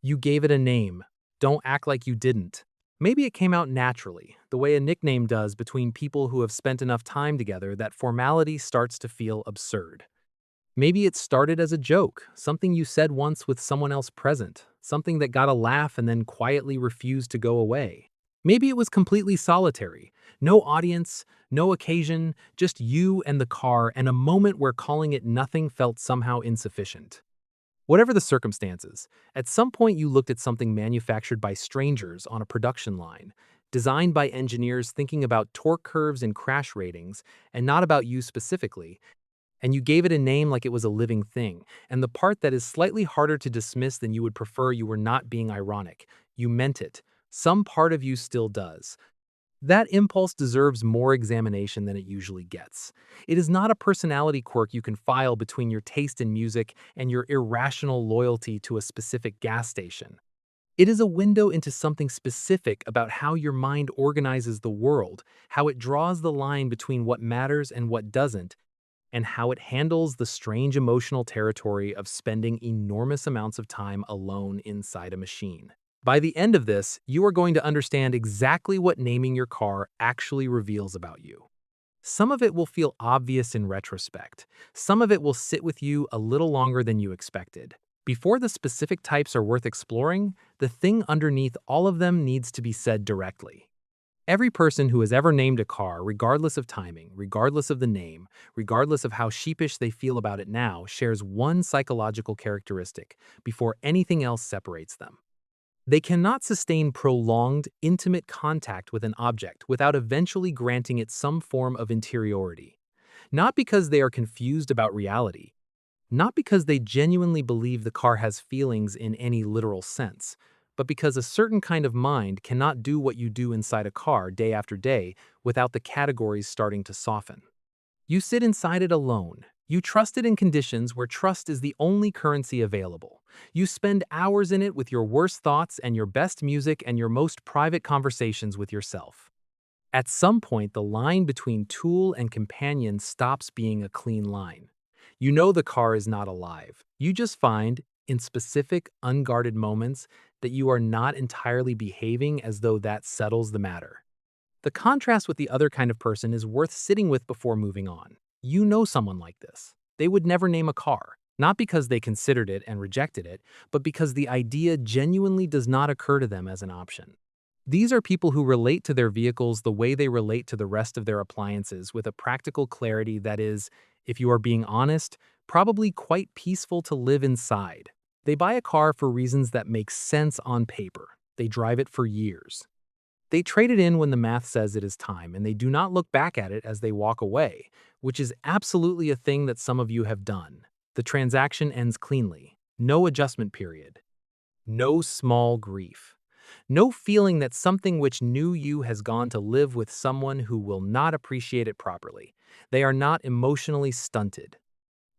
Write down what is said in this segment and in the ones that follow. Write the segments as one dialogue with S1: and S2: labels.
S1: You gave it a name. Don't act like you didn't. Maybe it came out naturally, the way a nickname does between people who have spent enough time together that formality starts to feel absurd. Maybe it started as a joke, something you said once with someone else present, something that got a laugh and then quietly refused to go away. Maybe it was completely solitary, no audience, no occasion, just you and the car and a moment where calling it nothing felt somehow insufficient. Whatever the circumstances, at some point you looked at something manufactured by strangers on a production line, designed by engineers thinking about torque curves and crash ratings, and not about you specifically, and you gave it a name like it was a living thing. And the part that is slightly harder to dismiss than you would prefer, you were not being ironic. You meant it. Some part of you still does. That impulse deserves more examination than it usually gets. It is not a personality quirk you can file between your taste in music and your irrational loyalty to a specific gas station. It is a window into something specific about how your mind organizes the world, how it draws the line between what matters and what doesn't, and how it handles the strange emotional territory of spending enormous amounts of time alone inside a machine. By the end of this, you are going to understand exactly what naming your car actually reveals about you. Some of it will feel obvious in retrospect. Some of it will sit with you a little longer than you expected. Before the specific types are worth exploring, the thing underneath all of them needs to be said directly. Every person who has ever named a car, regardless of timing, regardless of the name, regardless of how sheepish they feel about it now, shares one psychological characteristic before anything else separates them. They cannot sustain prolonged, intimate contact with an object without eventually granting it some form of interiority. Not because they are confused about reality, not because they genuinely believe the car has feelings in any literal sense, but because a certain kind of mind cannot do what you do inside a car day after day without the categories starting to soften. You sit inside it alone. You trust it in conditions where trust is the only currency available. You spend hours in it with your worst thoughts and your best music and your most private conversations with yourself. At some point, the line between tool and companion stops being a clean line. You know the car is not alive. You just find, in specific, unguarded moments, that you are not entirely behaving as though that settles the matter. The contrast with the other kind of person is worth sitting with before moving on. You know someone like this. They would never name a car, not because they considered it and rejected it, but because the idea genuinely does not occur to them as an option. These are people who relate to their vehicles the way they relate to the rest of their appliances with a practical clarity that is, if you are being honest, probably quite peaceful to live inside. They buy a car for reasons that make sense on paper. They drive it for years. They trade it in when the math says it is time, and they do not look back at it as they walk away, which is absolutely a thing that some of you have done. The transaction ends cleanly. No adjustment period. No small grief. No feeling that something which knew you has gone to live with someone who will not appreciate it properly. They are not emotionally stunted.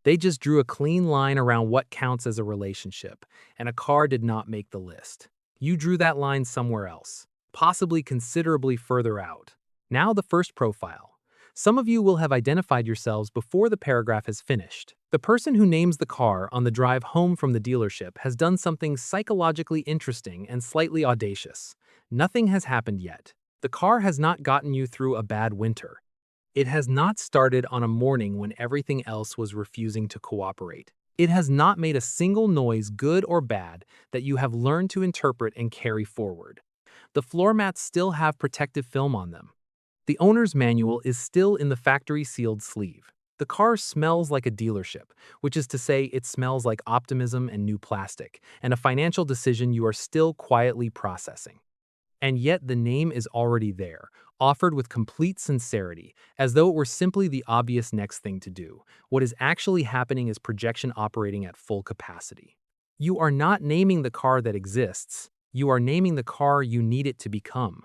S1: They just drew a clean line around what counts as a relationship, and a car did not make the list. You drew that line somewhere else, possibly considerably further out. Now the first profile. Some of you will have identified yourselves before the paragraph has finished. The person who names the car on the drive home from the dealership has done something psychologically interesting and slightly audacious. Nothing has happened yet. The car has not gotten you through a bad winter. It has not started on a morning when everything else was refusing to cooperate. It has not made a single noise, good or bad, that you have learned to interpret and carry forward. The floor mats still have protective film on them. The owner's manual is still in the factory-sealed sleeve. The car smells like a dealership, which is to say it smells like optimism and new plastic, and a financial decision you are still quietly processing. And yet the name is already there, offered with complete sincerity, as though it were simply the obvious next thing to do. What is actually happening is projection operating at full capacity. You are not naming the car that exists. You are naming the car you need it to become.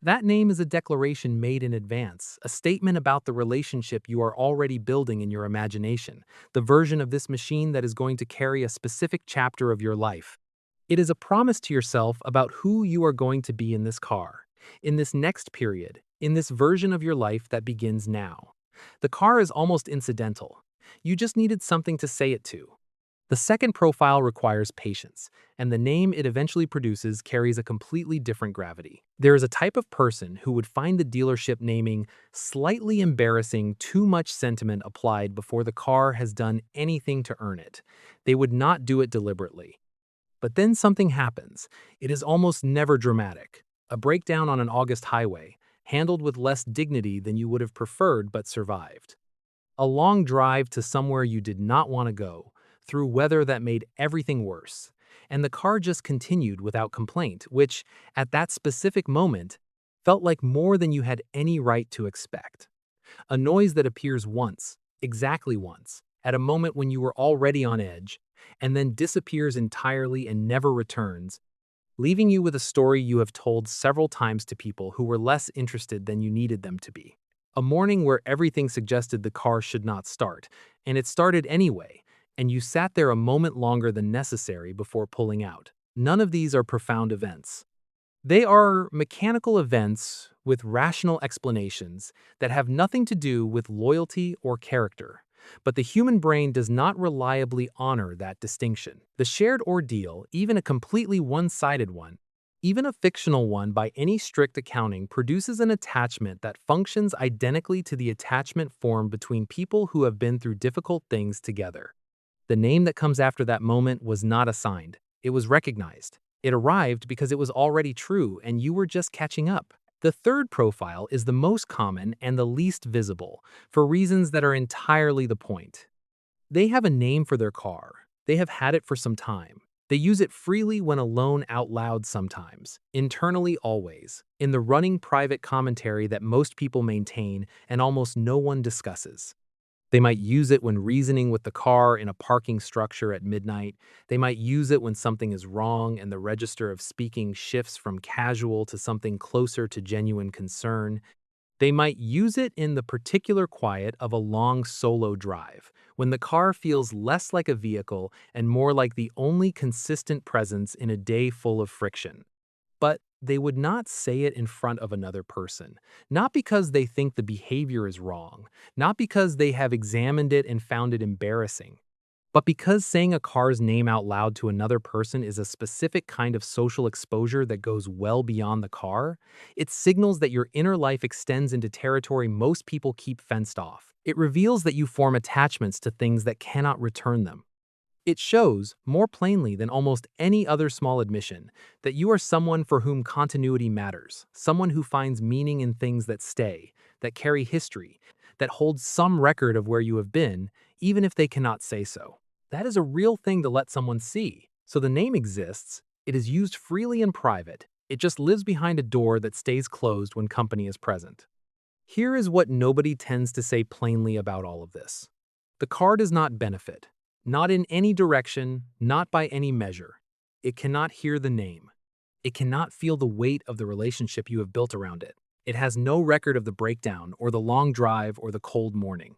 S1: That name is a declaration made in advance, a statement about the relationship you are already building in your imagination, the version of this machine that is going to carry a specific chapter of your life. It is a promise to yourself about who you are going to be in this car, in this next period, in this version of your life that begins now. The car is almost incidental. You just needed something to say it to. The second profile requires patience, and the name it eventually produces carries a completely different gravity. There is a type of person who would find the dealership naming slightly embarrassing, too much sentiment applied before the car has done anything to earn it. They would not do it deliberately. But then something happens. It is almost never dramatic. A breakdown on an August highway, handled with less dignity than you would have preferred but survived. A long drive to somewhere you did not want to go, through weather that made everything worse. And the car just continued without complaint, which, at that specific moment, felt like more than you had any right to expect. A noise that appears once, exactly once, at a moment when you were already on edge, and then disappears entirely and never returns, leaving you with a story you have told several times to people who were less interested than you needed them to be. A morning where everything suggested the car should not start, and it started anyway, and you sat there a moment longer than necessary before pulling out. None of these are profound events. They are mechanical events with rational explanations that have nothing to do with loyalty or character. But the human brain does not reliably honor that distinction. The shared ordeal, even a completely one-sided one, even a fictional one by any strict accounting, produces an attachment that functions identically to the attachment formed between people who have been through difficult things together. The name that comes after that moment was not assigned. It was recognized. It arrived because it was already true and you were just catching up. The third profile is the most common and the least visible, for reasons that are entirely the point. They have a name for their car. They have had it for some time. They use it freely when alone out loud sometimes, internally always, in the running private commentary that most people maintain and almost no one discusses. They might use it when reasoning with the car in a parking structure at midnight. They might use it when something is wrong and the register of speaking shifts from casual to something closer to genuine concern. They might use it in the particular quiet of a long solo drive, when the car feels less like a vehicle and more like the only consistent presence in a day full of friction. But they would not say it in front of another person, not because they think the behavior is wrong, not because they have examined it and found it embarrassing, but because saying a car's name out loud to another person is a specific kind of social exposure that goes well beyond the car. It signals that your inner life extends into territory most people keep fenced off. It reveals that you form attachments to things that cannot return them. It shows, more plainly than almost any other small admission, that you are someone for whom continuity matters, someone who finds meaning in things that stay, that carry history, that hold some record of where you have been, even if they cannot say so. That is a real thing to let someone see. So the name exists, it is used freely in private, it just lives behind a door that stays closed when company is present. Here is what nobody tends to say plainly about all of this. The car does not benefit. Not in any direction, not by any measure. It cannot hear the name. It cannot feel the weight of the relationship you have built around it. It has no record of the breakdown or the long drive or the cold morning.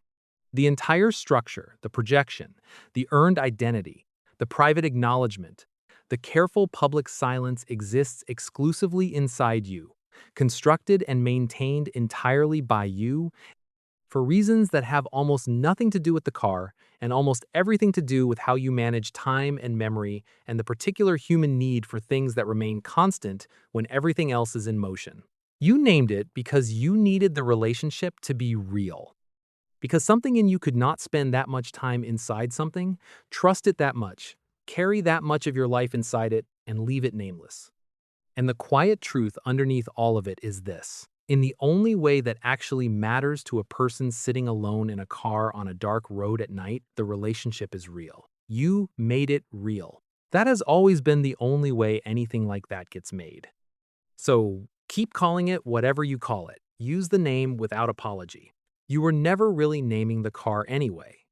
S1: The entire structure, the projection, the earned identity, the private acknowledgement, the careful public silence exists exclusively inside you, constructed and maintained entirely by you for reasons that have almost nothing to do with the car and almost everything to do with how you manage time and memory and the particular human need for things that remain constant when everything else is in motion. You named it because you needed the relationship to be real. Because something in you could not spend that much time inside something, trust it that much, carry that much of your life inside it, and leave it nameless. And the quiet truth underneath all of it is this. In the only way that actually matters to a person sitting alone in a car on a dark road at night, the relationship is real. You made it real. That has always been the only way anything like that gets made. So keep calling it whatever you call it. Use the name without apology. You were never really naming the car anyway.